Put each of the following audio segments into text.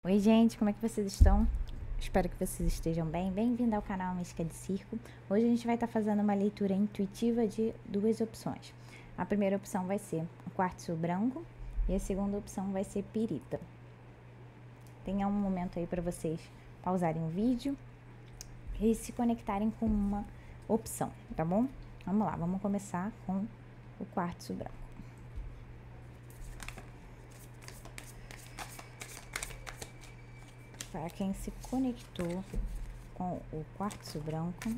Oi gente, como é que vocês estão? Espero que vocês estejam bem. Bem-vindo ao canal Mística de Circo. Hoje a gente vai estar fazendo uma leitura intuitiva de duas opções. A primeira opção vai ser o quartzo branco e a segunda opção vai ser pirita. Tenha um momento aí para vocês pausarem o vídeo e se conectarem com uma opção, tá bom? Vamos lá, vamos começar com o quartzo branco. Para quem se conectou com o quartzo branco,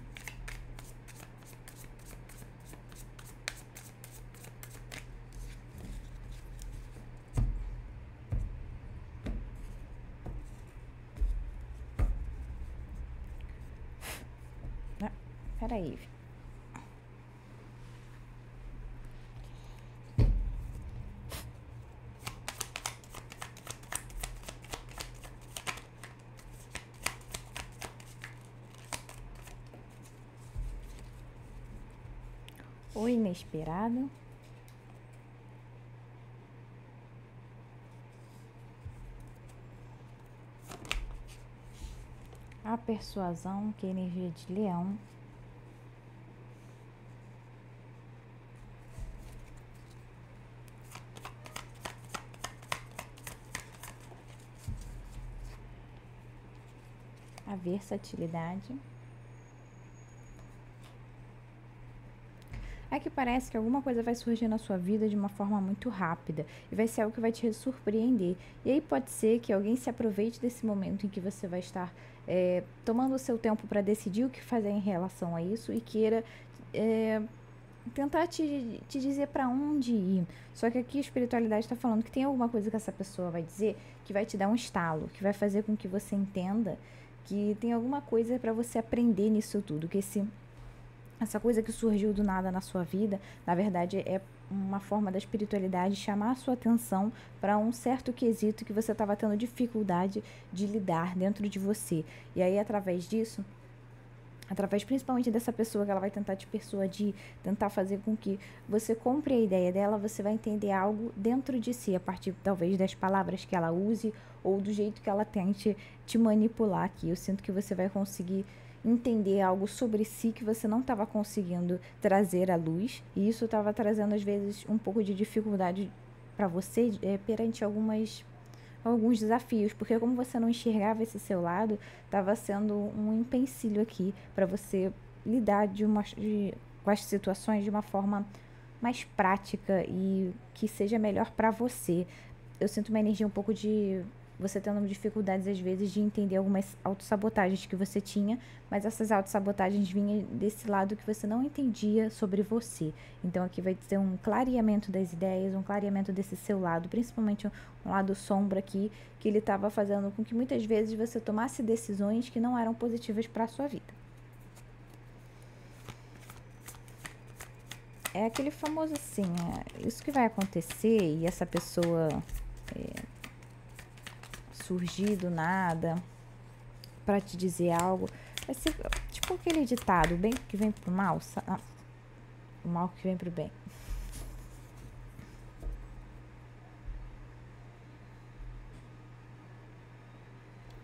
peraí. O inesperado. A persuasão, que é a energia de leão. A versatilidade. É que parece que alguma coisa vai surgir na sua vida de uma forma muito rápida e vai ser algo que vai te surpreender. E aí pode ser que alguém se aproveite desse momento em que você vai estar tomando o seu tempo para decidir o que fazer em relação a isso e queira tentar te dizer para onde ir. Só que aqui a espiritualidade está falando que tem alguma coisa que essa pessoa vai dizer que vai te dar um estalo, que vai fazer com que você entenda que tem alguma coisa para você aprender nisso tudo, que essa coisa que surgiu do nada na sua vida, na verdade é uma forma da espiritualidade chamar a sua atenção para um certo quesito que você estava tendo dificuldade de lidar dentro de você. E aí, através disso, através principalmente dessa pessoa que ela vai tentar te persuadir, tentar fazer com que você compre a ideia dela, você vai entender algo dentro de si, a partir talvez das palavras que ela use ou do jeito que ela tente te manipular aqui. Eu sinto que você vai conseguir entender algo sobre si que você não estava conseguindo trazer à luz, e isso estava trazendo às vezes um pouco de dificuldade para você perante alguns desafios, porque como você não enxergava esse seu lado, estava sendo um empecilho aqui para você lidar com as situações de uma forma mais prática e que seja melhor para você. Eu sinto uma energia um pouco de você tendo dificuldades às vezes de entender algumas autossabotagens que você tinha, mas essas autossabotagens vinham desse lado que você não entendia sobre você. Então aqui vai ter um clareamento das ideias, um clareamento desse seu lado, principalmente um lado sombra aqui, que ele estava fazendo com que muitas vezes você tomasse decisões que não eram positivas para a sua vida. É aquele famoso assim, isso que vai acontecer e essa pessoa surgir do nada para te dizer algo, vai ser tipo aquele ditado, o bem que vem pro mal, o mal que vem pro bem.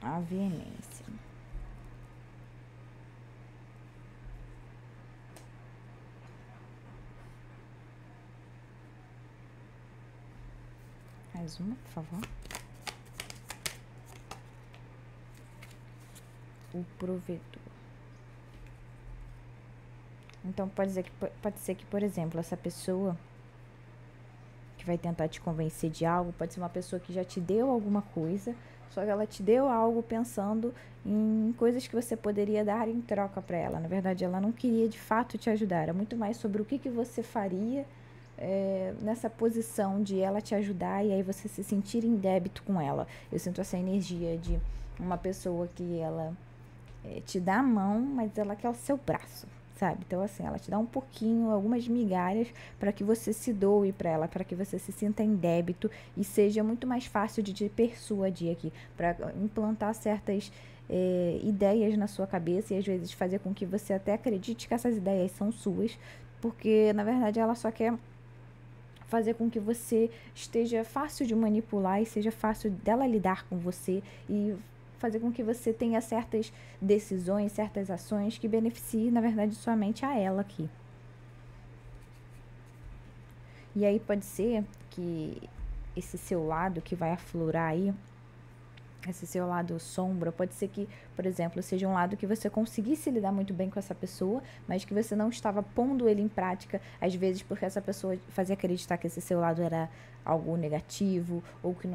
A veemência. Mais uma, por favor. O provedor. Então pode ser que, por exemplo, essa pessoa que vai tentar te convencer de algo, pode ser uma pessoa que já te deu alguma coisa, só que ela te deu algo pensando em coisas que você poderia dar em troca para ela. Na verdade, ela não queria de fato te ajudar, era muito mais sobre o que você faria nessa posição de ela te ajudar e aí você se sentir em débito com ela. Eu sinto essa energia de uma pessoa que ela te dá a mão, mas ela quer o seu braço, sabe? Então, assim, ela te dá um pouquinho, algumas migalhas para que você se doe para ela, para que você se sinta em débito e seja muito mais fácil de te persuadir aqui, para implantar certas ideias na sua cabeça e às vezes fazer com que você até acredite que essas ideias são suas, porque na verdade ela só quer fazer com que você esteja fácil de manipular e seja fácil dela lidar com você e fazer com que você tenha certas decisões, certas ações que beneficiem, na verdade, somente a ela aqui. E aí pode ser que esse seu lado que vai aflorar aí, esse seu lado sombra, pode ser que, por exemplo, seja um lado que você conseguisse lidar muito bem com essa pessoa, mas que você não estava pondo ele em prática, às vezes porque essa pessoa fazia acreditar que esse seu lado era algo negativo, ou que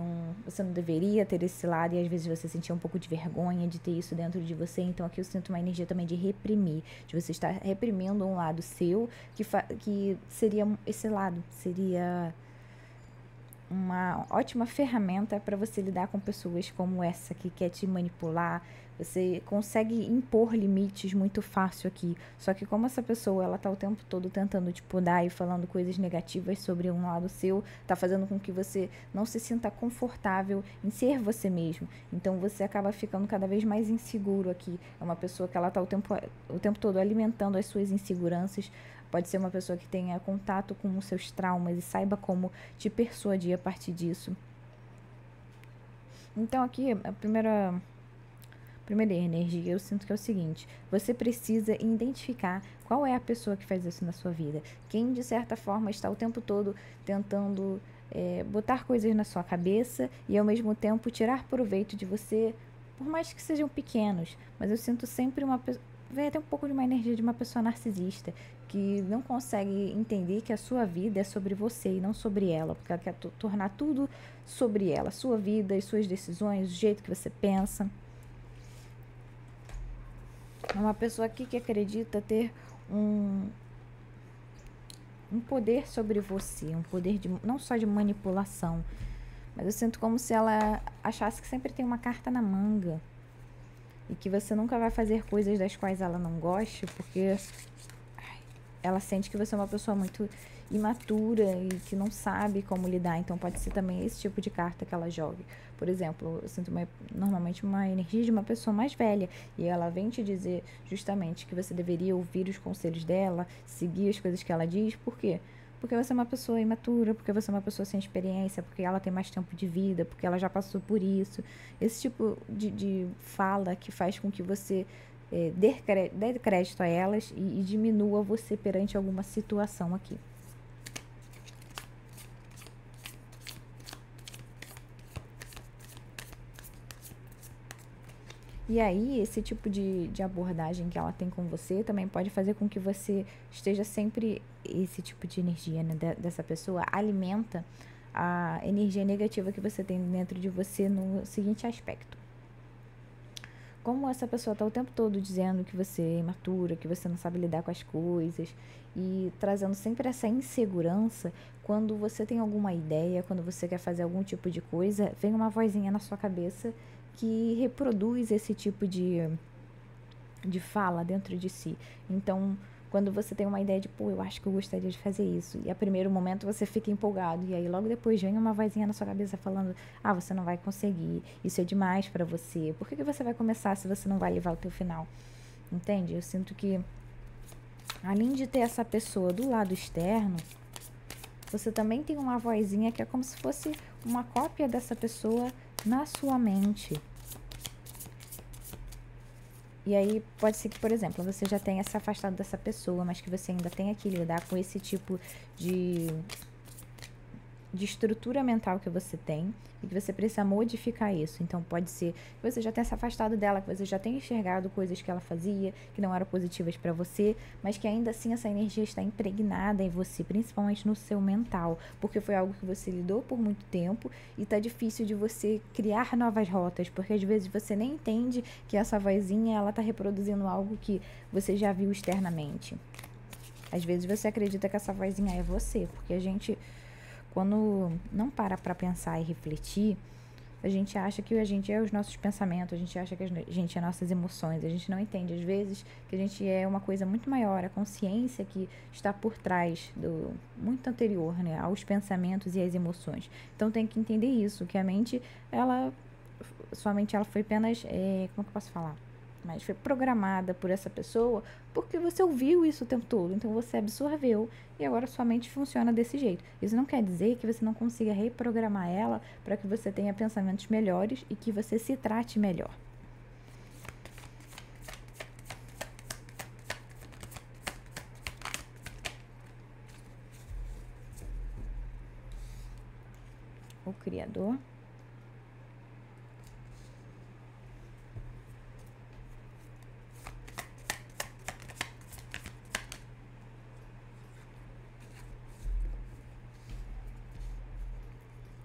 você não deveria ter esse lado, e às vezes você sentia um pouco de vergonha de ter isso dentro de você. Então aqui eu sinto uma energia também de reprimir, de você estar reprimindo um lado seu, que seria esse lado, seria uma ótima ferramenta para você lidar com pessoas como essa que quer te manipular. Você consegue impor limites muito fácil aqui. Só que como essa pessoa, ela tá o tempo todo tentando te podar e falando coisas negativas sobre um lado seu, tá fazendo com que você não se sinta confortável em ser você mesmo. Então você acaba ficando cada vez mais inseguro aqui. É uma pessoa que ela tá o tempo todo alimentando as suas inseguranças. Pode ser uma pessoa que tenha contato com os seus traumas e saiba como te persuadir a partir disso. Então aqui, a primeira energia, eu sinto que é o seguinte: você precisa identificar qual é a pessoa que faz isso na sua vida. Quem, de certa forma, está o tempo todo tentando botar coisas na sua cabeça e, ao mesmo tempo, tirar proveito de você, por mais que sejam pequenos. Mas eu sinto sempre vem até um pouco de uma energia de uma pessoa narcisista, que não consegue entender que a sua vida é sobre você e não sobre ela, porque ela quer tornar tudo sobre ela, a sua vida, as suas decisões, o jeito que você pensa. É uma pessoa aqui que acredita ter um poder sobre você, um poder não só de manipulação, mas eu sinto como se ela achasse que sempre tem uma carta na manga e que você nunca vai fazer coisas das quais ela não goste, porque ela sente que você é uma pessoa muito imatura e que não sabe como lidar. Então pode ser também esse tipo de carta que ela jogue. Por exemplo, eu sinto normalmente uma energia de uma pessoa mais velha, e ela vem te dizer justamente que você deveria ouvir os conselhos dela, seguir as coisas que ela diz. Por quê? Porque você é uma pessoa imatura, porque você é uma pessoa sem experiência, porque ela tem mais tempo de vida, porque ela já passou por isso. Esse tipo de fala que faz com que você dê crédito a elas e diminua você perante alguma situação aqui. E aí, esse tipo de abordagem que ela tem com você também pode fazer com que você esteja sempre, esse tipo de energia, né, dessa pessoa alimenta a energia negativa que você tem dentro de você no seguinte aspecto. Como essa pessoa está o tempo todo dizendo que você é imatura, que você não sabe lidar com as coisas e trazendo sempre essa insegurança, quando você tem alguma ideia, quando você quer fazer algum tipo de coisa, vem uma vozinha na sua cabeça que reproduz esse tipo de fala dentro de si. Então, quando você tem uma ideia de, pô, eu acho que eu gostaria de fazer isso, e a primeiro momento você fica empolgado, e aí logo depois vem uma vozinha na sua cabeça falando, ah, você não vai conseguir, isso é demais pra você, por que você vai começar se você não vai levar o teu final? Entende? Eu sinto que, além de ter essa pessoa do lado externo, você também tem uma vozinha que é como se fosse uma cópia dessa pessoa na sua mente. E aí pode ser que, por exemplo, você já tenha se afastado dessa pessoa, mas que você ainda tenha que lidar com esse tipo de estrutura mental que você tem e que você precisa modificar isso. Então pode ser que você já tenha se afastado dela, que você já tenha enxergado coisas que ela fazia que não eram positivas para você, mas que ainda assim essa energia está impregnada em você, principalmente no seu mental, porque foi algo que você lidou por muito tempo e tá difícil de você criar novas rotas, porque às vezes você nem entende que essa vozinha, ela tá reproduzindo algo que você já viu externamente. Às vezes você acredita que essa vozinha é você, porque a gente, quando não para pensar e refletir, a gente acha que a gente é os nossos pensamentos, a gente acha que a gente é nossas emoções, a gente não entende, às vezes, que a gente é uma coisa muito maior, a consciência que está por trás do muito anterior, né, aos pensamentos e às emoções. Então tem que entender isso, que a mente, sua mente, ela foi apenas, como é que eu posso falar? mas foi programada por essa pessoa porque você ouviu isso o tempo todo, então você absorveu e agora sua mente funciona desse jeito. Isso não quer dizer que você não consiga reprogramar ela para que você tenha pensamentos melhores e que você se trate melhor. O Criador.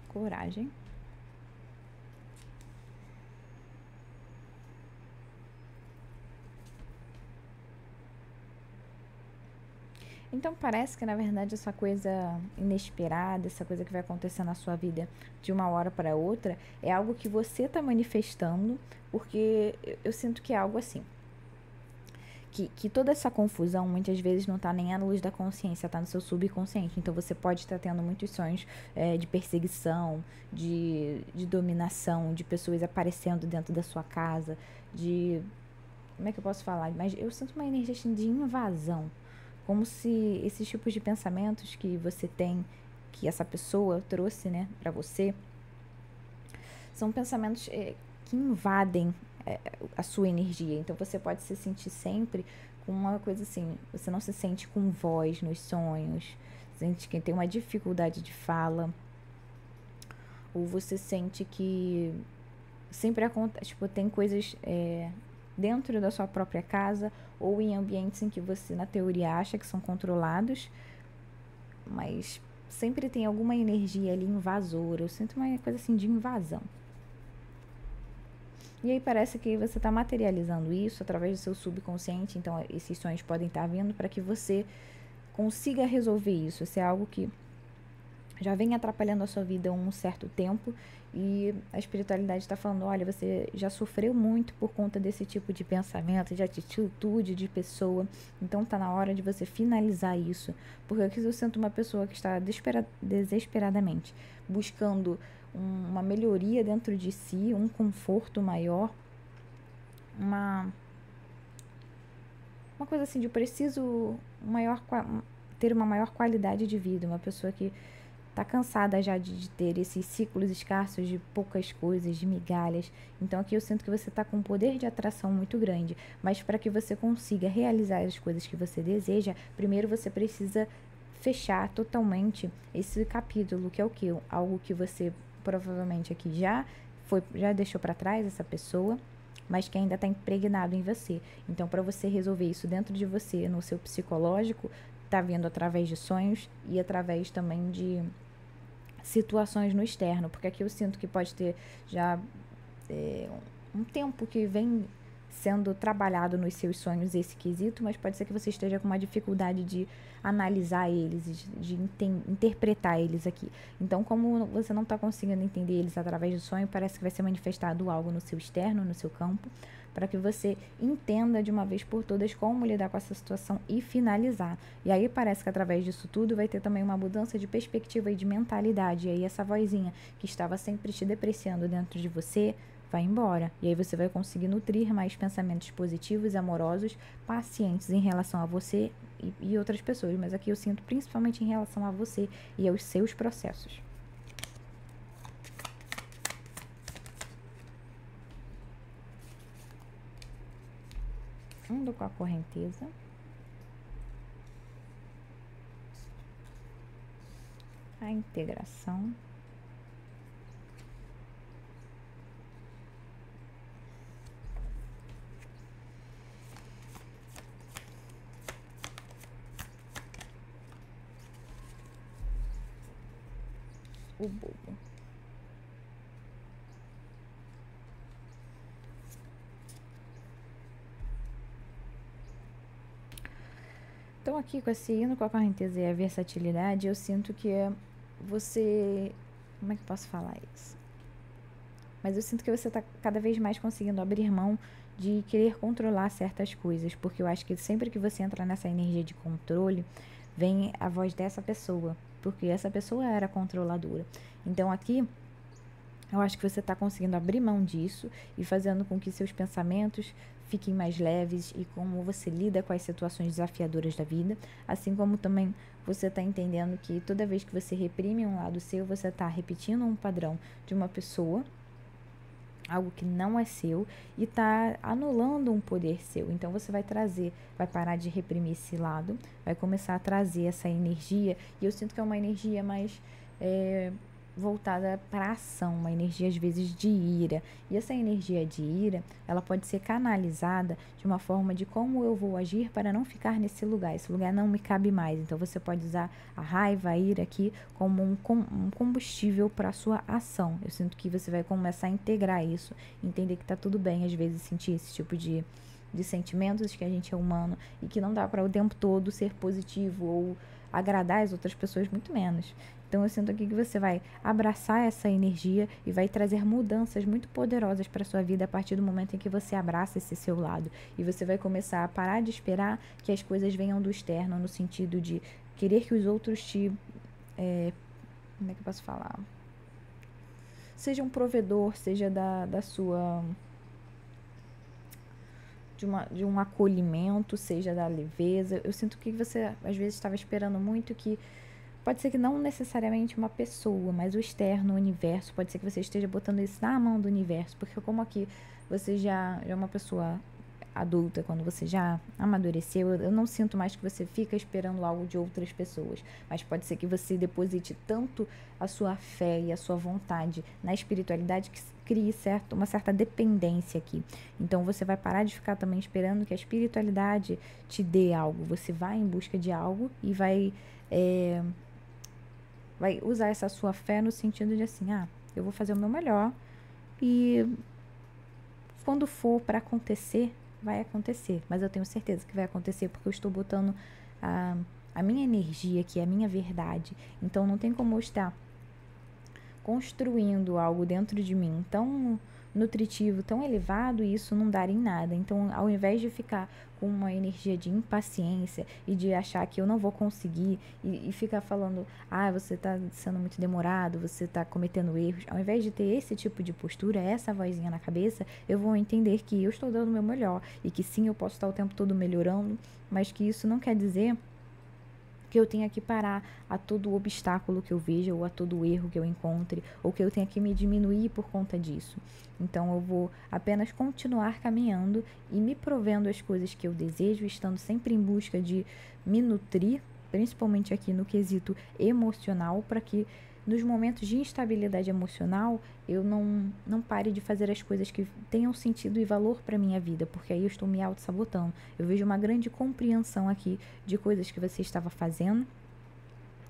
Coragem. Então parece que na verdade essa coisa inesperada, essa coisa que vai acontecer na sua vida de uma hora para outra, é algo que você está manifestando, porque eu sinto que é algo assim. Que toda essa confusão muitas vezes não está nem à luz da consciência, está no seu subconsciente. Então você pode estar tendo muitos sonhos de perseguição, de dominação, de pessoas aparecendo dentro da sua casa, de. Como é que eu posso falar? Mas eu sinto uma energia assim, de invasão. Como se esses tipos de pensamentos que você tem, que essa pessoa trouxe, né, para você, são pensamentos que invadem a sua energia. Então você pode se sentir sempre com uma coisa assim, você não se sente com voz nos sonhos, sente que tem uma dificuldade de fala, ou você sente que sempre acontece, tipo, tem coisas dentro da sua própria casa ou em ambientes em que você, na teoria, acha que são controlados, mas sempre tem alguma energia ali invasora. Eu sinto uma coisa assim de invasão. E aí parece que você está materializando isso através do seu subconsciente, então esses sonhos podem estar vindo para que você consiga resolver isso. Isso é algo que já vem atrapalhando a sua vida há um certo tempo e a espiritualidade está falando, olha, você já sofreu muito por conta desse tipo de pensamento, de atitude, de pessoa, então está na hora de você finalizar isso, porque aqui eu sinto uma pessoa que está desesperadamente buscando uma melhoria dentro de si, um conforto maior, uma coisa assim de eu preciso ter uma maior qualidade de vida, uma pessoa que está cansada já de ter esses ciclos escassos de poucas coisas, de migalhas. Então aqui eu sinto que você está com um poder de atração muito grande, mas para que você consiga realizar as coisas que você deseja, primeiro você precisa fechar totalmente esse capítulo, que é o quê? Algo que você provavelmente aqui já deixou para trás essa pessoa, mas que ainda está impregnado em você. Então, para você resolver isso dentro de você, no seu psicológico, está vindo através de sonhos e através também de situações no externo, porque aqui eu sinto que pode ter já um tempo que vem sendo trabalhado nos seus sonhos esse quesito, mas pode ser que você esteja com uma dificuldade de analisar eles, de interpretar eles aqui. Então, como você não está conseguindo entender eles através do sonho, parece que vai ser manifestado algo no seu externo, no seu campo, para que você entenda de uma vez por todas como lidar com essa situação e finalizar. E aí parece que através disso tudo vai ter também uma mudança de perspectiva e de mentalidade. E aí essa vozinha que estava sempre te depreciando dentro de você vai embora. E aí você vai conseguir nutrir mais pensamentos positivos, amorosos, pacientes em relação a você e outras pessoas. Mas aqui eu sinto principalmente em relação a você e aos seus processos. Ando com a correnteza. A integração. O bobo. Então aqui com esse hino, com a correnteza e a versatilidade, eu sinto que você... Como é que eu posso falar isso? Mas eu sinto que você está cada vez mais conseguindo abrir mão de querer controlar certas coisas, porque eu acho que sempre que você entra nessa energia de controle, vem a voz dessa pessoa, porque essa pessoa era controladora. Então aqui Eu acho que você está conseguindo abrir mão disso e fazendo com que seus pensamentos fiquem mais leves e como você lida com as situações desafiadoras da vida, assim como também você está entendendo que toda vez que você reprime um lado seu, você está repetindo um padrão de uma pessoa, algo que não é seu, e está anulando um poder seu. Então você vai trazer, vai parar de reprimir esse lado, vai começar a trazer essa energia, e eu sinto que é uma energia mais voltada para a ação, uma energia às vezes de ira. E essa energia de ira, ela pode ser canalizada de uma forma de como eu vou agir para não ficar nesse lugar. Esse lugar não me cabe mais. Então você pode usar a raiva, a ira aqui como um combustível para a sua ação. Eu sinto que você vai começar a integrar isso, entender que tá tudo bem às vezes sentir esse tipo de sentimentos, que a gente é humano e que não dá para o tempo todo ser positivo ou agradar as outras pessoas, muito menos. Então eu sinto aqui que você vai abraçar essa energia e vai trazer mudanças muito poderosas para sua vida a partir do momento em que você abraça esse seu lado. E você vai começar a parar de esperar que as coisas venham do externo, no sentido de querer que os outros te... como é que eu posso falar? Seja um provedor, seja da sua... De um acolhimento, seja da leveza. Eu sinto que você às vezes estava esperando muito que... Pode ser que não necessariamente uma pessoa, mas o externo, o universo. Pode ser que você esteja botando isso na mão do universo. Porque como aqui você já é uma pessoa adulta, quando você já amadureceu, eu não sinto mais que você fica esperando algo de outras pessoas. Mas pode ser que você deposite tanto a sua fé e a sua vontade na espiritualidade que crie uma certa dependência aqui. Então você vai parar de ficar também esperando que a espiritualidade te dê algo. Você vai em busca de algo e vai usar essa sua fé no sentido de assim, eu vou fazer o meu melhor e quando for para acontecer, vai acontecer. Mas eu tenho certeza que vai acontecer porque eu estou botando a minha energia aqui, a minha verdade. Então não tem como eu estar construindo algo dentro de mim tão nutritivo, tão elevado, e isso não dar em nada. Então, ao invés de ficar com uma energia de impaciência e de achar que eu não vou conseguir e ficar falando, você está sendo muito demorado, você está cometendo erros, ao invés de ter esse tipo de postura, essa vozinha na cabeça, eu vou entender que eu estou dando o meu melhor e que sim, eu posso estar o tempo todo melhorando, mas que isso não quer dizer que eu tenha que parar a todo obstáculo que eu veja, ou a todo erro que eu encontre, ou que eu tenha que me diminuir por conta disso. Então eu vou apenas continuar caminhando e me provendo as coisas que eu desejo, estando sempre em busca de me nutrir, principalmente aqui no quesito emocional, para que nos momentos de instabilidade emocional, eu não pare de fazer as coisas que tenham sentido e valor para minha vida, porque aí eu estou me auto-sabotando. Eu vejo uma grande compreensão aqui de coisas que você estava fazendo,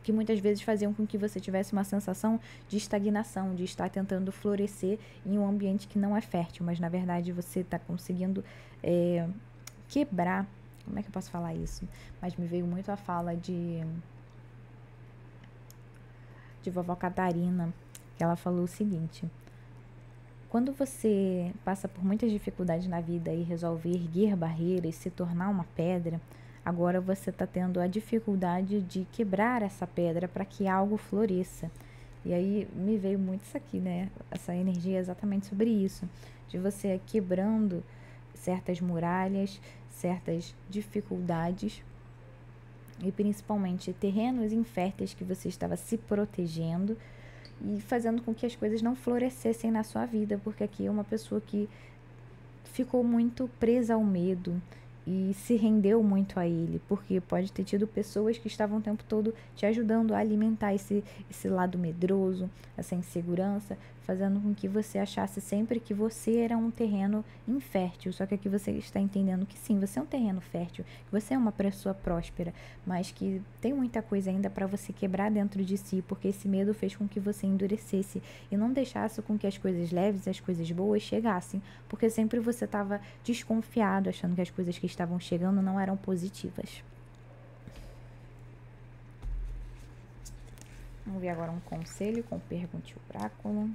que muitas vezes faziam com que você tivesse uma sensação de estagnação, de estar tentando florescer em um ambiente que não é fértil, mas na verdade você está conseguindo quebrar, como é que eu posso falar isso? Mas me veio muito a fala de vovó Catarina, que ela falou o seguinte: quando você passa por muitas dificuldades na vida e resolve erguer barreiras, se tornar uma pedra, agora você está tendo a dificuldade de quebrar essa pedra para que algo floresça. E aí me veio muito isso aqui, né? Essa energia é exatamente sobre isso, de você quebrando certas muralhas, certas dificuldades, e principalmente terrenos inférteis que você estava se protegendo e fazendo com que as coisas não florescessem na sua vida, porque aqui é uma pessoa que ficou muito presa ao medo e se rendeu muito a ele, porque pode ter tido pessoas que estavam o tempo todo te ajudando a alimentar esse lado medroso, essa insegurança, fazendo com que você achasse sempre que você era um terreno infértil. Só que aqui você está entendendo que sim, você é um terreno fértil, que você é uma pessoa próspera, mas que tem muita coisa ainda para você quebrar dentro de si, porque esse medo fez com que você endurecesse e não deixasse com que as coisas leves e as coisas boas chegassem, porque sempre você estava desconfiado, achando que as coisas que estavam chegando não eram positivas. Vamos ver agora um conselho com Pergunte o Oráculo.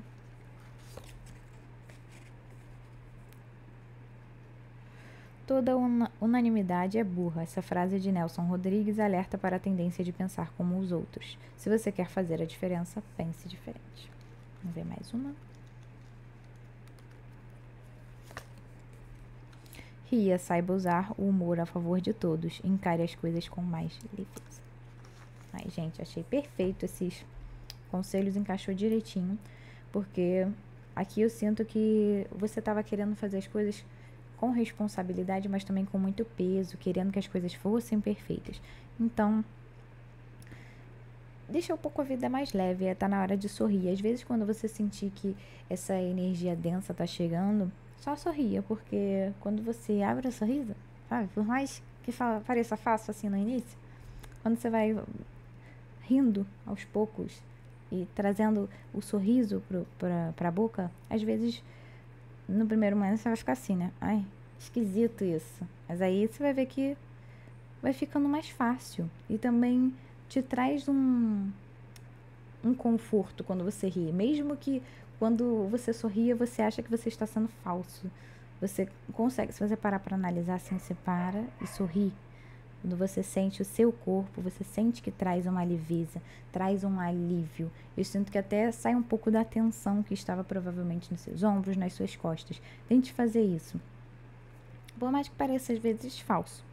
Toda unanimidade é burra. Essa frase de Nelson Rodrigues alerta para a tendência de pensar como os outros. Se você quer fazer a diferença, pense diferente. Vamos ver mais uma. Ria, saiba usar o humor a favor de todos. Encare as coisas com mais leveza. Ai, gente, achei perfeito esses conselhos, encaixou direitinho. Porque aqui eu sinto que você estava querendo fazer as coisas com responsabilidade, mas também com muito peso, querendo que as coisas fossem perfeitas. Então, deixa um pouco a vida mais leve, tá na hora de sorrir. Às vezes, quando você sentir que essa energia densa tá chegando, só sorria, porque quando você abre o sorriso, sabe, por mais que pareça fácil assim no início, quando você vai rindo aos poucos e trazendo o sorriso pra boca, às vezes, no primeiro momento você vai ficar assim, né? Ai, esquisito isso. Mas aí você vai ver que vai ficando mais fácil. E também te traz um conforto quando você ri. Mesmo que quando você sorria, você acha que você está sendo falso. Você consegue, se você parar para analisar assim, você para e sorri. Quando você sente o seu corpo, você sente que traz uma leveza, traz um alívio. Eu sinto que até sai um pouco da tensão que estava provavelmente nos seus ombros, nas suas costas. Tente fazer isso. Por mais que pareça às vezes falso,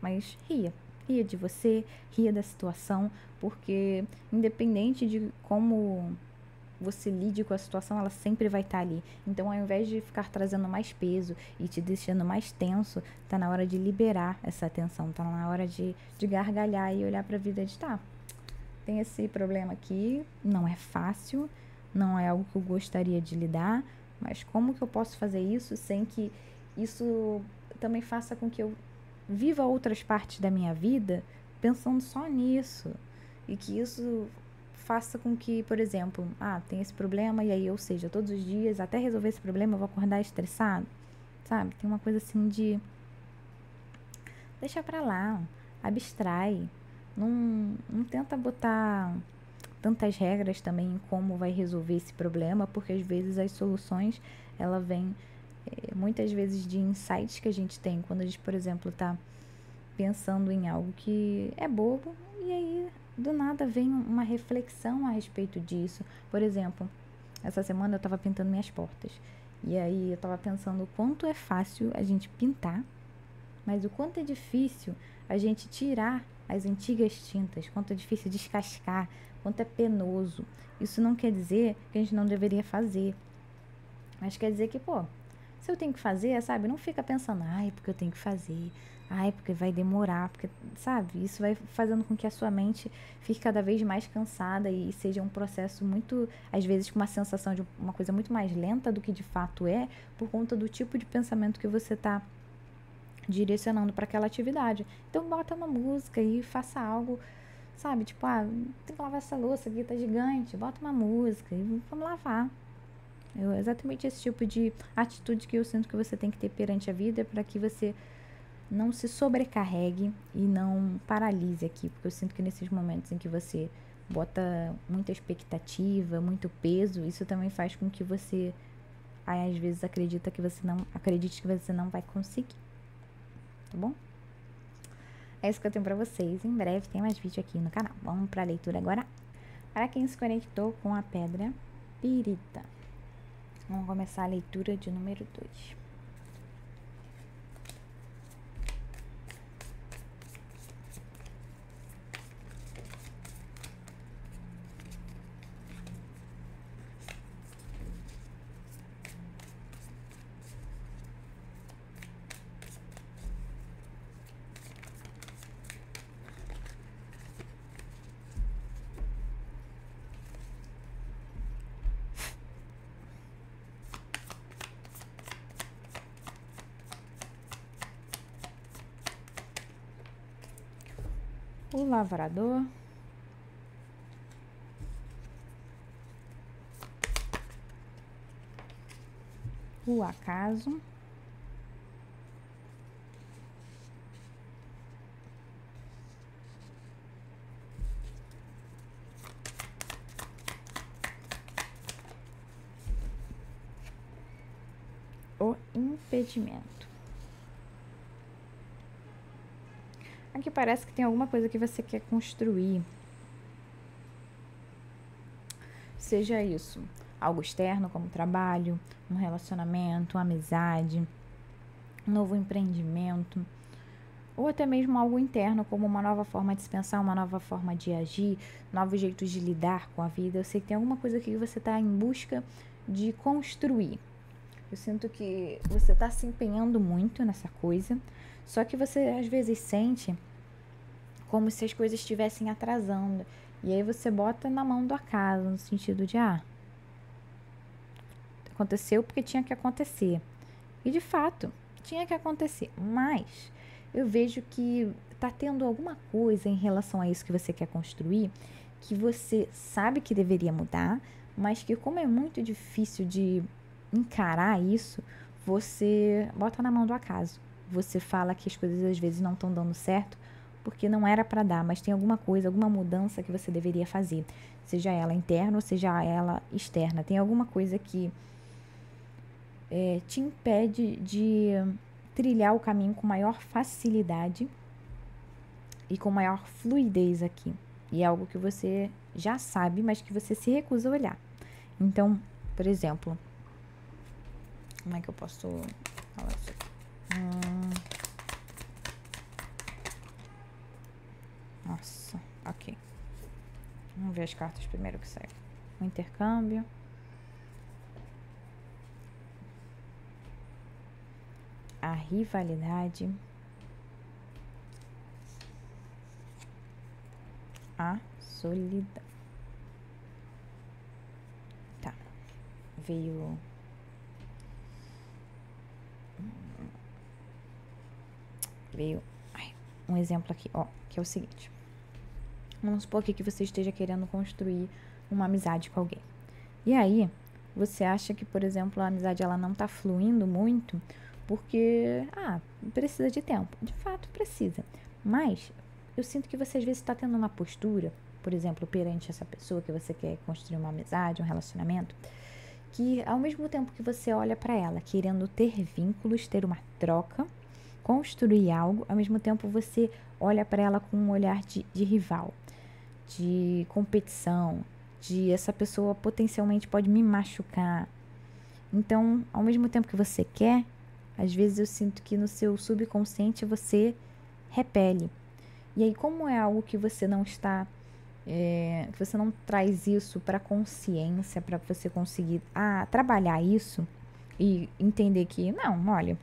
mas ria. Ria de você, ria da situação, porque independente de como você lide com a situação, ela sempre vai estar ali. Então, ao invés de ficar trazendo mais peso e te deixando mais tenso, tá na hora de liberar essa tensão, tá na hora de gargalhar e olhar pra vida de tá, tem esse problema aqui, não é fácil, não é algo que eu gostaria de lidar, mas como que eu posso fazer isso sem que isso também faça com que eu viva outras partes da minha vida pensando só nisso, e que isso faça com que, por exemplo, tem esse problema e aí, ou seja, todos os dias, até resolver esse problema, eu vou acordar estressado, sabe? Tem uma coisa assim de deixa pra lá, abstrai, não tenta botar tantas regras também em como vai resolver esse problema, porque às vezes as soluções, ela vem muitas vezes de insights que a gente tem quando a gente, por exemplo, tá pensando em algo que é bobo e aí do nada vem uma reflexão a respeito disso. Por exemplo, essa semana eu estava pintando minhas portas e aí eu estava pensando o quanto é fácil a gente pintar, mas o quanto é difícil a gente tirar as antigas tintas, quanto é difícil descascar, quanto é penoso. Isso não quer dizer que a gente não deveria fazer, mas quer dizer que, pô, se eu tenho que fazer, sabe, não fica pensando, porque eu tenho que fazer, porque vai demorar, porque, sabe, isso vai fazendo com que a sua mente fique cada vez mais cansada e seja um processo muito, às vezes, com uma sensação de uma coisa muito mais lenta do que de fato é, por conta do tipo de pensamento que você está direcionando para aquela atividade. Então, bota uma música e faça algo, sabe, tipo, tem que lavar essa louça aqui, tá gigante, bota uma música e vamos lavar. É exatamente esse tipo de atitude que eu sinto que você tem que ter perante a vida para que você não se sobrecarregue e não paralise aqui, porque eu sinto que nesses momentos em que você bota muita expectativa, muito peso, isso também faz com que você às vezes acredite que você não vai conseguir, tá bom? É isso que eu tenho pra vocês. Em breve tem mais vídeo aqui no canal. Vamos pra leitura agora. Para quem se conectou com a pedra pirita. Vamos começar a leitura de número 2. O lavrador, o acaso, o impedimento. Aqui parece que tem alguma coisa que você quer construir. Seja isso algo externo, como trabalho, um relacionamento, uma amizade, um novo empreendimento, ou até mesmo algo interno, como uma nova forma de se pensar, uma nova forma de agir, novos jeitos de lidar com a vida. Eu sei que tem alguma coisa aqui que você está em busca de construir. Eu sinto que você está se empenhando muito nessa coisa, só que você às vezes sente como se as coisas estivessem atrasando. E aí você bota na mão do acaso, no sentido de, aconteceu porque tinha que acontecer. E de fato, tinha que acontecer. Mas eu vejo que tá tendo alguma coisa em relação a isso que você quer construir, que você sabe que deveria mudar, mas que como é muito difícil de encarar isso, você bota na mão do acaso. Você fala que as coisas às vezes não estão dando certo porque não era para dar, mas tem alguma coisa, alguma mudança que você deveria fazer, seja ela interna ou seja ela externa. Tem alguma coisa que te impede de trilhar o caminho com maior facilidade e com maior fluidez aqui. E é algo que você já sabe, mas que você se recusa a olhar. Então, por exemplo, como é que eu posso falar isso aqui? Nossa, ok. Vamos ver as cartas primeiro que saem. O intercâmbio. A rivalidade. A solidão. Tá. Veio um exemplo aqui, que é o seguinte. Vamos supor aqui que você esteja querendo construir uma amizade com alguém. E aí, você acha que, por exemplo, a amizade ela não tá fluindo muito porque, precisa de tempo. De fato, precisa. Mas eu sinto que você às vezes está tendo uma postura, por exemplo, perante essa pessoa que você quer construir uma amizade, um relacionamento, que ao mesmo tempo que você olha para ela querendo ter vínculos, ter uma troca, construir algo, ao mesmo tempo você olha para ela com um olhar de rival, de competição, de essa pessoa potencialmente pode me machucar. Então, ao mesmo tempo que você quer, às vezes eu sinto que no seu subconsciente você repele. E aí, como é algo que você não está, que você não traz isso para consciência, para você conseguir trabalhar isso e entender que, não, olha,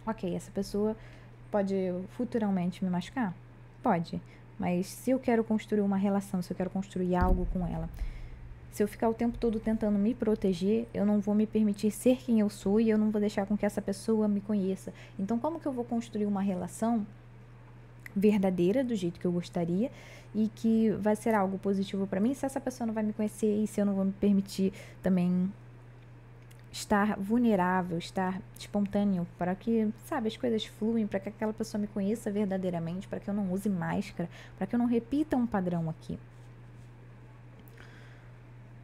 ok, essa pessoa pode futuramente me machucar? Pode. Mas se eu quero construir uma relação, se eu quero construir algo com ela, se eu ficar o tempo todo tentando me proteger, eu não vou me permitir ser quem eu sou e eu não vou deixar com que essa pessoa me conheça. Então, como que eu vou construir uma relação verdadeira, do jeito que eu gostaria, e que vai ser algo positivo para mim, se essa pessoa não vai me conhecer e se eu não vou me permitir também estar vulnerável, estar espontâneo, para que, sabe, as coisas fluem, para que aquela pessoa me conheça verdadeiramente, para que eu não use máscara, para que eu não repita um padrão aqui.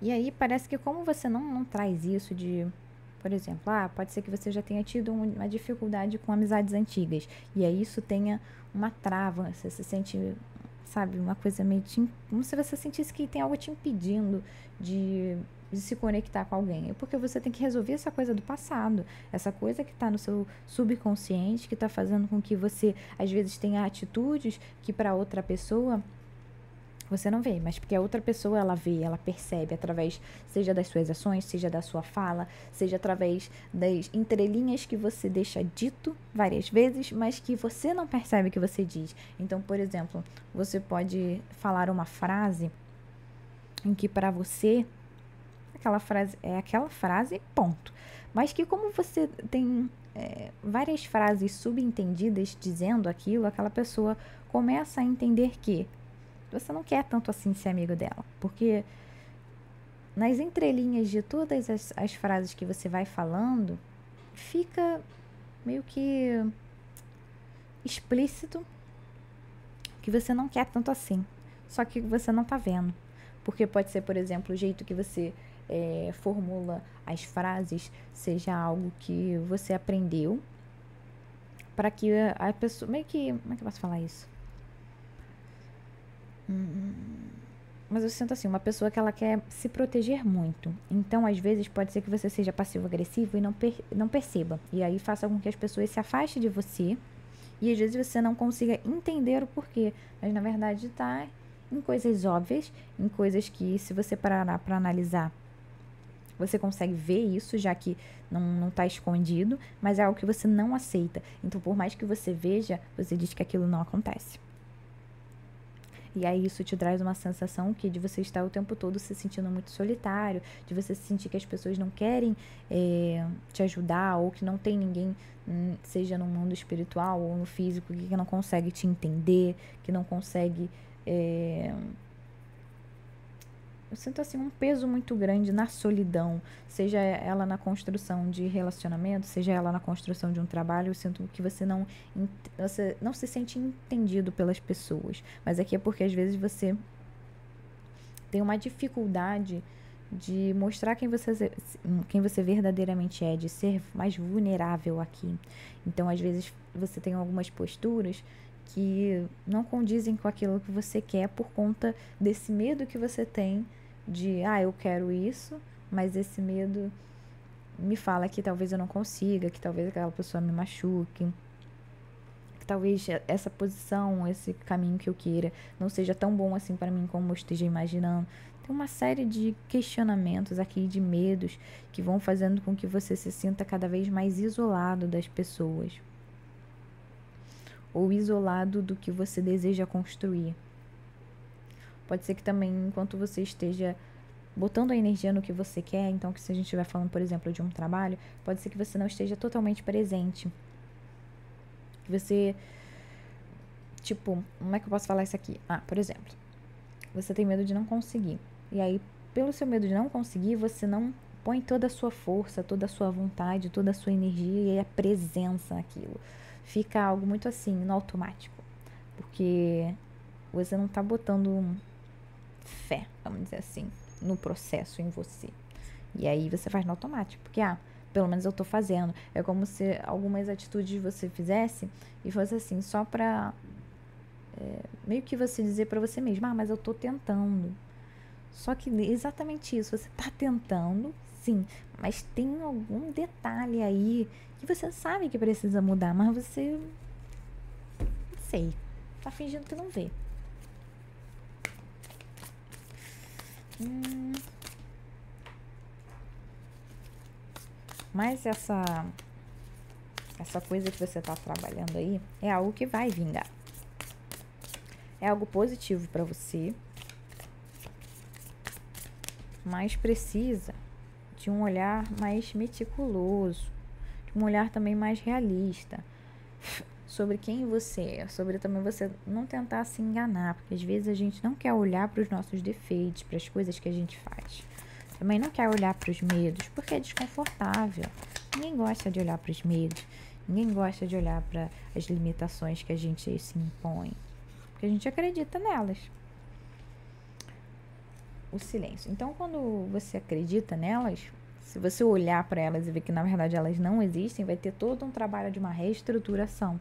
E aí parece que como você não traz isso de, por exemplo, pode ser que você já tenha tido uma dificuldade com amizades antigas, e aí isso tenha uma trava, você se sente, sabe, uma coisa meio como se você sentisse que tem algo te impedindo de se conectar com alguém. É porque você tem que resolver essa coisa do passado, essa coisa que está no seu subconsciente, que está fazendo com que você, às vezes, tenha atitudes que para outra pessoa você não vê, mas porque a outra pessoa ela vê, ela percebe através, seja das suas ações, seja da sua fala, seja através das entrelinhas que você deixa dito várias vezes, mas que você não percebe que você diz. Então, por exemplo, você pode falar uma frase em que para você aquela frase é aquela frase, ponto. Mas que como você tem várias frases subentendidas dizendo aquilo, aquela pessoa começa a entender que você não quer tanto assim ser amigo dela. Porque nas entrelinhas de todas as frases que você vai falando, fica meio que explícito que você não quer tanto assim. Só que você não tá vendo. Porque pode ser, por exemplo, o jeito que você formula as frases seja algo que você aprendeu para que a pessoa... Meio que... Como é que eu posso falar isso? Mas eu sinto assim, uma pessoa que ela quer se proteger muito. Então, às vezes, pode ser que você seja passivo-agressivo e não perceba. E aí faça com que as pessoas se afastem de você. E às vezes você não consiga entender o porquê. Mas na verdade tá em coisas óbvias, em coisas que, se você parar para analisar, você consegue ver isso, já que não tá escondido, mas é algo que você não aceita. Então, por mais que você veja, você diz que aquilo não acontece. E aí isso te traz uma sensação que de você estar o tempo todo se sentindo muito solitário, de você sentir que as pessoas não querem te ajudar, ou que não tem ninguém, seja no mundo espiritual ou no físico, que não consegue te entender, que não consegue... Eu sinto assim um peso muito grande na solidão, seja ela na construção de relacionamento, seja ela na construção de um trabalho. Eu sinto que você não se sente entendido pelas pessoas. Mas aqui é porque às vezes você tem uma dificuldade de mostrar quem você verdadeiramente é, de ser mais vulnerável aqui. Então, às vezes, você tem algumas posturas que não condizem com aquilo que você quer por conta desse medo que você tem de, eu quero isso, mas esse medo me fala que talvez eu não consiga, que talvez aquela pessoa me machuque, que talvez essa posição, esse caminho que eu queira não seja tão bom assim para mim como eu esteja imaginando. Tem uma série de questionamentos aqui, de medos, que vão fazendo com que você se sinta cada vez mais isolado das pessoas, ou isolado do que você deseja construir. Pode ser que também, enquanto você esteja botando a energia no que você quer, então, que se a gente estiver falando, por exemplo, de um trabalho, pode ser que você não esteja totalmente presente. Que você, tipo, como é que eu posso falar isso aqui? Por exemplo, você tem medo de não conseguir. E aí, pelo seu medo de não conseguir, você não põe toda a sua força, toda a sua vontade, toda a sua energia e a presença naquilo. Fica algo muito assim, no automático. Porque você não tá botando fé, vamos dizer assim, no processo, em você. E aí você faz no automático, porque, pelo menos eu tô fazendo. É como se algumas atitudes você fizesse e fosse assim, só pra meio que você dizer pra você mesmo, mas eu tô tentando. Só que exatamente isso, você tá tentando, sim, mas tem algum detalhe aí que você sabe que precisa mudar, mas você, não sei, tá fingindo que não vê. Mas essa coisa que você tá trabalhando aí é algo que vai vingar. É algo positivo pra você, mas precisa de um olhar mais meticuloso, de um olhar também mais realista sobre quem você é, sobre também você não tentar se enganar, porque às vezes a gente não quer olhar para os nossos defeitos, para as coisas que a gente faz. Também não quer olhar para os medos, porque é desconfortável. Ninguém gosta de olhar para os medos, ninguém gosta de olhar para as limitações que a gente se impõe, porque a gente acredita nelas. O silêncio. Então, quando você acredita nelas, se você olhar para elas e ver que na verdade elas não existem, vai ter todo um trabalho de uma reestruturação.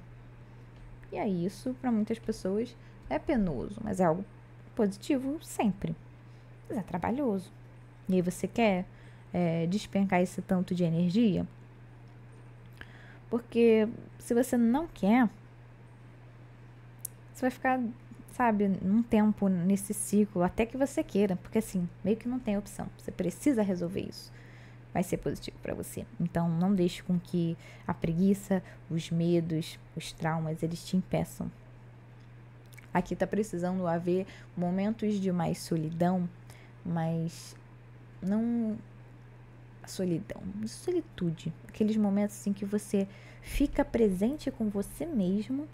E aí isso, para muitas pessoas, é penoso, mas é algo positivo sempre. Mas é trabalhoso. E aí você quer despencar esse tanto de energia? Porque se você não quer, você vai ficar, sabe, um tempo nesse ciclo, até que você queira, porque assim, meio que não tem opção, você precisa resolver isso, vai ser positivo para você. Então, não deixe com que a preguiça, os medos, os traumas, eles te impeçam. Aqui tá precisando haver momentos de mais solidão, mas não solidão, solitude, aqueles momentos em que você fica presente com você mesmo,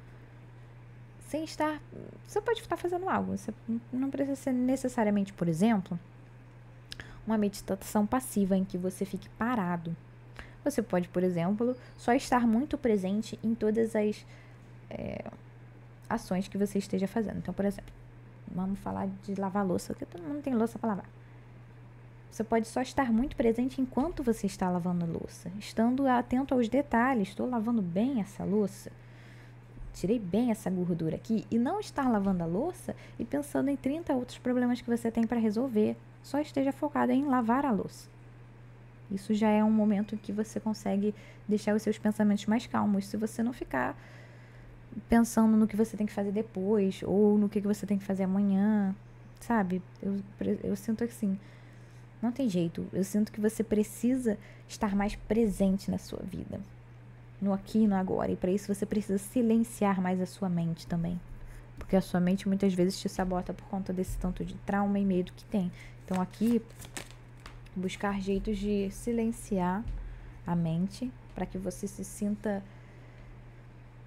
sem estar... Você pode estar fazendo algo, você não precisa ser necessariamente, por exemplo, uma meditação passiva em que você fique parado. Você pode, por exemplo, só estar muito presente em todas as ações que você esteja fazendo. Então, por exemplo, vamos falar de lavar louça, porque todo mundo tem louça para lavar. Você pode só estar muito presente enquanto você está lavando a louça, estando atento aos detalhes. Estou lavando bem essa louça? tirei bem essa gordura aqui, e não estar lavando a louça e pensando em 30 outros problemas que você tem para resolver. Só esteja focado em lavar a louça. Isso já é um momento em que você consegue deixar os seus pensamentos mais calmos, se você não ficar pensando no que você tem que fazer depois, ou no que você tem que fazer amanhã, sabe? Eu sinto assim, não tem jeito. Eu sinto que você precisa estar mais presente na sua vida, no aqui e no agora. E para isso você precisa silenciar mais a sua mente também. Porque a sua mente muitas vezes te sabota por conta desse tanto de trauma e medo que tem. Então aqui, buscar jeitos de silenciar a mente para que você se sinta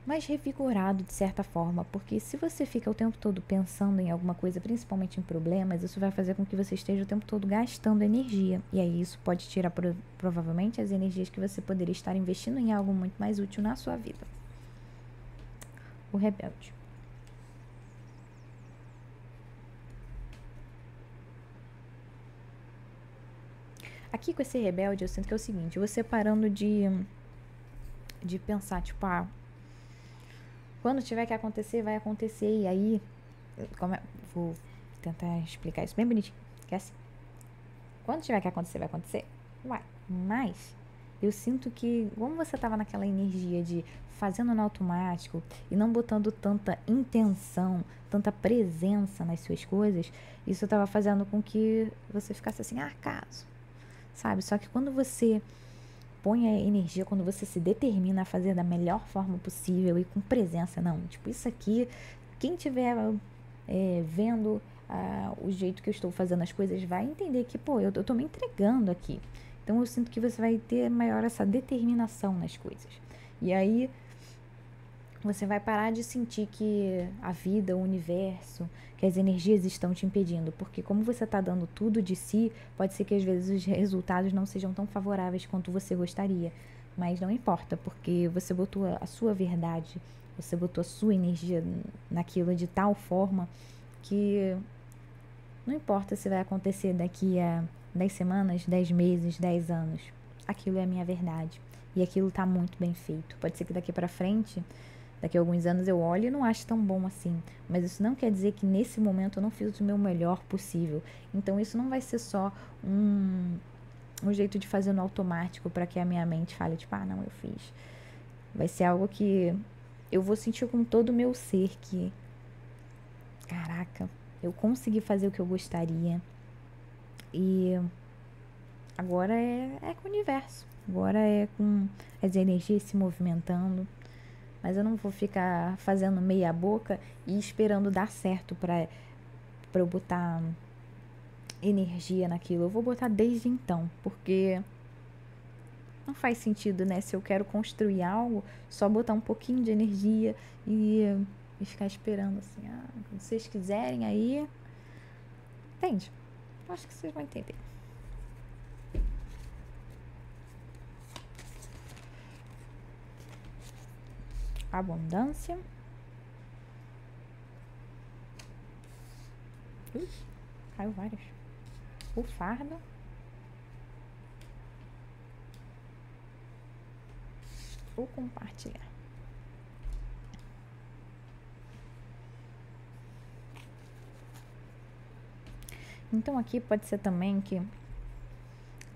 mais revigorado de certa forma, porque se você fica o tempo todo pensando em alguma coisa, principalmente em problemas, isso vai fazer com que você esteja o tempo todo gastando energia, e aí isso pode tirar provavelmente as energias que você poderia estar investindo em algo muito mais útil na sua vida. O rebelde. Aqui com esse rebelde eu sinto que é o seguinte, você parando de pensar, tipo, quando tiver que acontecer, vai acontecer. E aí, vou tentar explicar isso bem bonitinho. Que é assim, quando tiver que acontecer, vai acontecer? Vai. Mas eu sinto que, como você tava naquela energia de fazendo no automático e não botando tanta intenção, tanta presença nas suas coisas, isso tava fazendo com que você ficasse assim, acaso, sabe? Só que quando você põe a energia, quando você se determina a fazer da melhor forma possível e com presença, não, tipo, isso aqui, quem tiver vendo o jeito que eu estou fazendo as coisas vai entender que, pô, eu tô me entregando aqui. Então eu sinto que você vai ter maior essa determinação nas coisas. E aí você vai parar de sentir que a vida, o universo, que as energias estão te impedindo, porque como você está dando tudo de si, pode ser que às vezes os resultados não sejam tão favoráveis quanto você gostaria, mas não importa, porque você botou a sua verdade, você botou a sua energia naquilo de tal forma que não importa se vai acontecer daqui a 10 semanas, 10 meses, 10 anos, aquilo é a minha verdade, e aquilo está muito bem feito. Pode ser que daqui para frente, daqui a alguns anos eu olho e não acho tão bom assim. Mas isso não quer dizer que nesse momento eu não fiz o meu melhor possível. Então isso não vai ser só um jeito de fazer no automático para que a minha mente fale, tipo, não, eu fiz. Vai ser algo que eu vou sentir com todo o meu ser que, caraca, eu consegui fazer o que eu gostaria. E agora é com o universo. Agora é com as energias se movimentando. Mas eu não vou ficar fazendo meia boca e esperando dar certo pra eu botar energia naquilo. Eu vou botar desde então, porque não faz sentido, né? Se eu quero construir algo, só botar um pouquinho de energia e ficar esperando assim, quando vocês quiserem aí. Entende? Acho que vocês vão entender. Abundância. Caiu vários. O fardo. O compartilhar. Então aqui pode ser também que,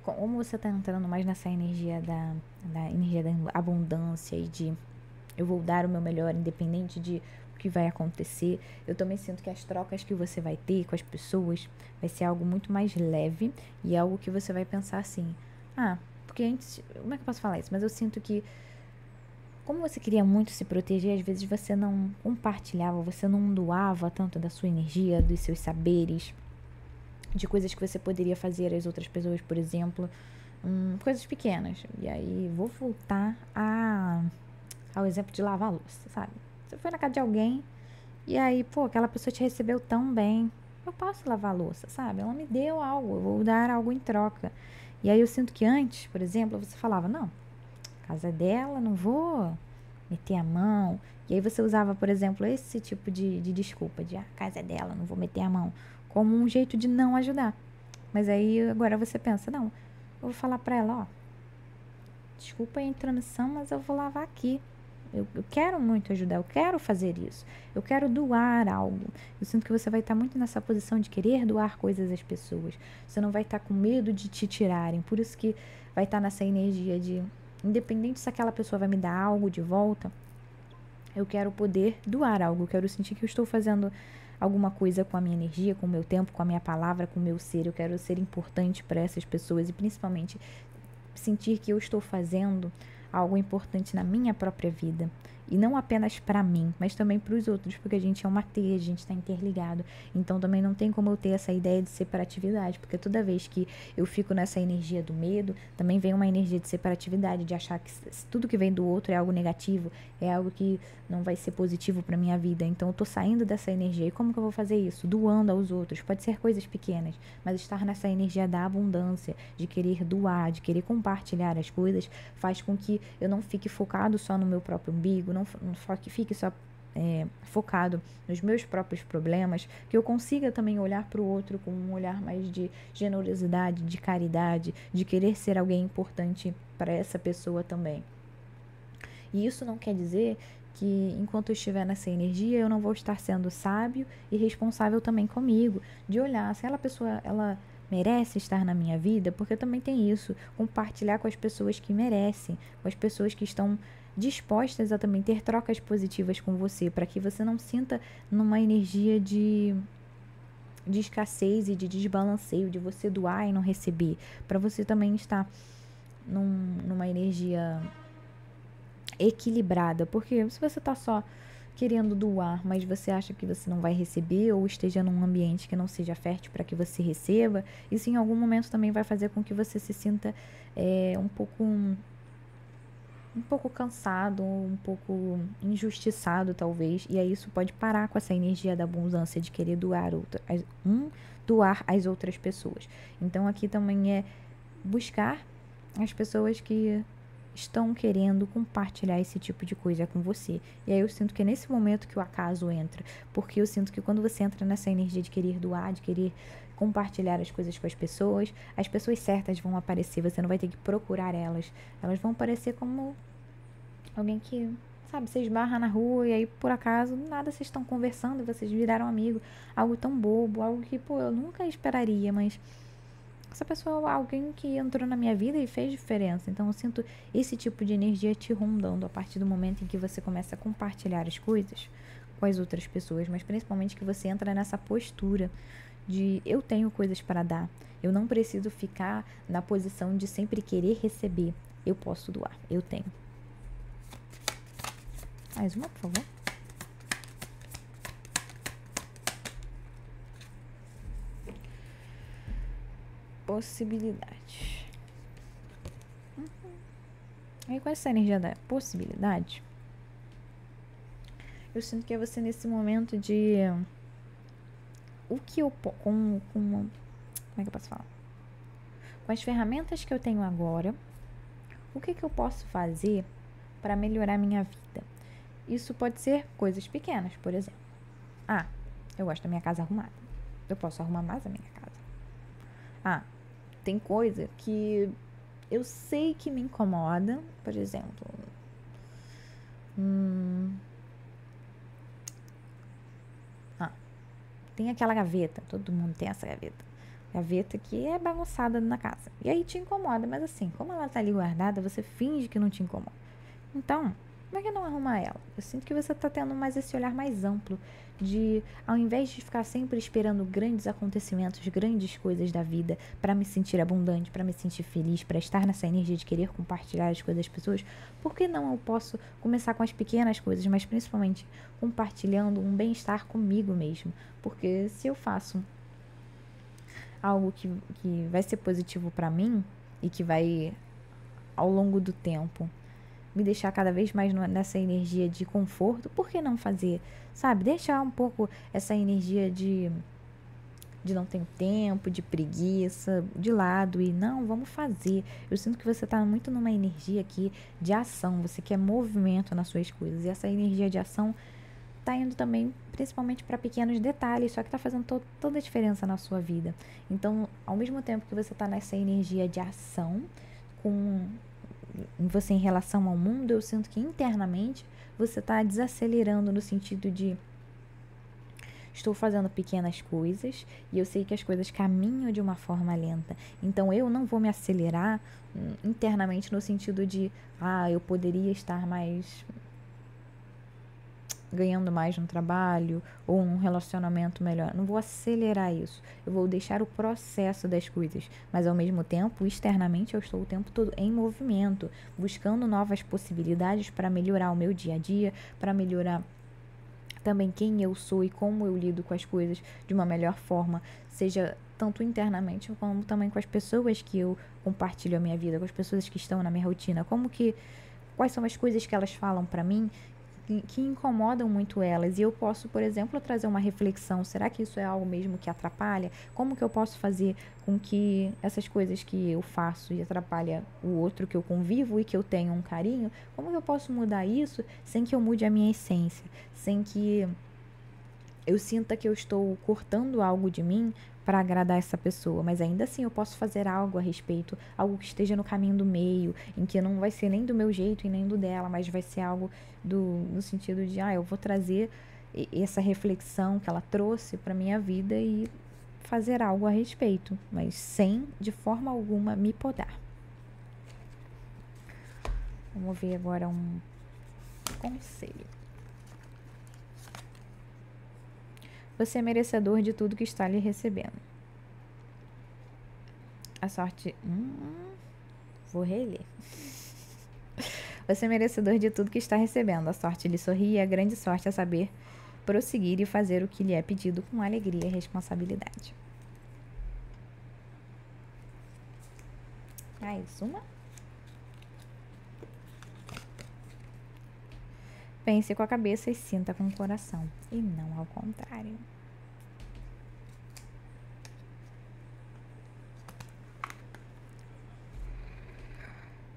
como você está entrando mais nessa energia da energia da abundância e de eu vou dar o meu melhor independente de o que vai acontecer, eu também sinto que as trocas que você vai ter com as pessoas vai ser algo muito mais leve e algo que você vai pensar assim, porque antes, como é que eu posso falar isso? Mas eu sinto que como você queria muito se proteger, às vezes você não compartilhava, você não doava tanto da sua energia, dos seus saberes, de coisas que você poderia fazer às outras pessoas, por exemplo, coisas pequenas. E aí vou voltar ao exemplo de lavar a louça, sabe? Você foi na casa de alguém e aí, aquela pessoa te recebeu tão bem. Eu posso lavar a louça, sabe? Ela me deu algo, eu vou dar algo em troca. E aí eu sinto que antes, por exemplo, você falava, não, casa dela, não vou meter a mão. E aí você usava, por exemplo, esse tipo de desculpa, de casa é dela, não vou meter a mão, como um jeito de não ajudar. Mas aí agora você pensa, não, eu vou falar pra ela, desculpa a intromissão, mas eu vou lavar aqui. Eu quero muito ajudar, eu quero fazer isso, eu quero doar algo. Eu sinto que você vai estar muito nessa posição de querer doar coisas às pessoas. Você não vai estar com medo de te tirarem, por isso que vai estar nessa energia de, independente se aquela pessoa vai me dar algo de volta, eu quero poder doar algo, eu quero sentir que eu estou fazendo alguma coisa com a minha energia, com o meu tempo, com a minha palavra, com o meu ser. Eu quero ser importante para essas pessoas e principalmente sentir que eu estou fazendo algo importante na minha própria vida. E não apenas para mim, mas também para os outros, porque a gente é uma teia, a gente está interligado. Então também não tem como eu ter essa ideia de separatividade, porque toda vez que eu fico nessa energia do medo, também vem uma energia de separatividade, de achar que tudo que vem do outro é algo negativo, é algo que não vai ser positivo para minha vida. Então eu tô saindo dessa energia. E como que eu vou fazer isso? Doando aos outros. Pode ser coisas pequenas, mas estar nessa energia da abundância, de querer doar, de querer compartilhar as coisas, faz com que eu não fique focado só no meu próprio umbigo, não fique só focado nos meus próprios problemas, que eu consiga também olhar para o outro com um olhar mais de generosidade, de caridade, de querer ser alguém importante para essa pessoa também. E isso não quer dizer que enquanto eu estiver nessa energia, eu não vou estar sendo sábio e responsável também comigo, de olhar se aquela pessoa, ela merece estar na minha vida, porque também tem isso, compartilhar com as pessoas que merecem, com as pessoas que estão dispostas a também ter trocas positivas com você, para que você não sinta numa energia de escassez e de desbalanceio, de você doar e não receber, para você também estar numa energia equilibrada, porque se você está só querendo doar, mas você acha que você não vai receber ou esteja num ambiente que não seja fértil para que você receba, isso em algum momento também vai fazer com que você se sinta um pouco cansado, um pouco injustiçado talvez, e aí isso pode parar com essa energia da abundância de querer doar às outras pessoas. Então aqui também é buscar as pessoas que estão querendo compartilhar esse tipo de coisa com você. E aí eu sinto que é nesse momento que o acaso entra, porque eu sinto que quando você entra nessa energia de querer doar, de querer compartilhar as coisas com as pessoas certas vão aparecer, você não vai ter que procurar elas. Elas vão aparecer como alguém que, sabe, você esbarra na rua e aí por acaso, nada, vocês estão conversando, vocês viraram amigo, algo tão bobo, algo que, pô, eu nunca esperaria, mas essa pessoa é alguém que entrou na minha vida e fez diferença. Então eu sinto esse tipo de energia te rondando a partir do momento em que você começa a compartilhar as coisas com as outras pessoas, mas principalmente que você entra nessa postura de eu tenho coisas para dar. Eu não preciso ficar na posição de sempre querer receber. Eu posso doar, eu tenho. Mais uma, por favor. Possibilidade. Aí com essa energia da possibilidade, eu sinto que é você nesse momento de o que eu como é que eu posso falar? Com as ferramentas que eu tenho agora, o que eu posso fazer para melhorar minha vida? Isso pode ser coisas pequenas, por exemplo. Eu gosto da minha casa arrumada. Eu posso arrumar mais a minha casa. Tem coisa que eu sei que me incomoda, por exemplo. Tem aquela gaveta, todo mundo tem essa gaveta. Gaveta que é bagunçada na casa. E aí te incomoda, mas assim, como ela tá ali guardada, você finge que não te incomoda. Então, por que não arrumar ela? Eu sinto que você tá tendo mais esse olhar mais amplo de, ao invés de ficar sempre esperando grandes acontecimentos, grandes coisas da vida para me sentir abundante, para me sentir feliz, para estar nessa energia de querer compartilhar as coisas das pessoas, por que não eu posso começar com as pequenas coisas, mas principalmente compartilhando um bem-estar comigo mesmo? Porque se eu faço algo que vai ser positivo para mim e que vai, ao longo do tempo, me deixar cada vez mais nessa energia de conforto, por que não fazer? Sabe, deixar um pouco essa energia de não ter tempo, de preguiça, de lado e não, vamos fazer. Eu sinto que você tá muito numa energia aqui de ação, você quer movimento nas suas coisas, e essa energia de ação tá indo também principalmente para pequenos detalhes, só que tá fazendo toda a diferença na sua vida. Então, ao mesmo tempo que você tá nessa energia de ação, com em você em relação ao mundo, eu sinto que internamente você está desacelerando no sentido de estou fazendo pequenas coisas e eu sei que as coisas caminham de uma forma lenta. Então eu não vou me acelerar internamente no sentido de, eu poderia estar mais ganhando mais no trabalho ou num relacionamento melhor. Não vou acelerar isso. Eu vou deixar o processo das coisas, mas ao mesmo tempo, externamente, eu estou o tempo todo em movimento, buscando novas possibilidades para melhorar o meu dia a dia, para melhorar também quem eu sou e como eu lido com as coisas de uma melhor forma, seja tanto internamente como também com as pessoas que eu compartilho a minha vida, com as pessoas que estão na minha rotina, quais são as coisas que elas falam para mim que incomodam muito elas, e eu posso, por exemplo, trazer uma reflexão, será que isso é algo mesmo que atrapalha? Como que eu posso fazer com que essas coisas que eu faço e atrapalha o outro que eu convivo e que eu tenho um carinho, como que eu posso mudar isso sem que eu mude a minha essência, sem que eu sinta que eu estou cortando algo de mim para agradar essa pessoa, mas ainda assim eu posso fazer algo a respeito, algo que esteja no caminho do meio, em que não vai ser nem do meu jeito e nem do dela, mas vai ser algo no sentido de, eu vou trazer essa reflexão que ela trouxe para minha vida e fazer algo a respeito, mas sem de forma alguma me podar. Vamos ver agora um conselho. Você é merecedor de tudo que está lhe recebendo. A sorte... vou reler. Você é merecedor de tudo que está recebendo. A sorte lhe sorri e a grande sorte é saber prosseguir e fazer o que lhe é pedido com alegria e responsabilidade. Mais uma. Pense com a cabeça e sinta com o coração, e não ao contrário.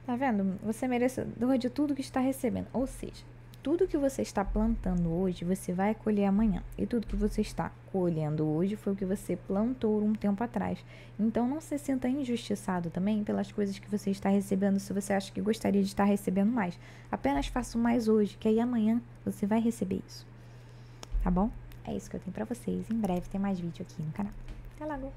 Tá vendo? Você é merecedor de tudo que está recebendo. Ou seja, tudo que você está plantando hoje, você vai colher amanhã. E tudo que você está colhendo hoje foi o que você plantou um tempo atrás. Então, não se sinta injustiçado também pelas coisas que você está recebendo, se você acha que gostaria de estar recebendo mais. Apenas faça mais hoje, que aí amanhã você vai receber isso. Tá bom? É isso que eu tenho pra vocês. Em breve tem mais vídeo aqui no canal. Até logo!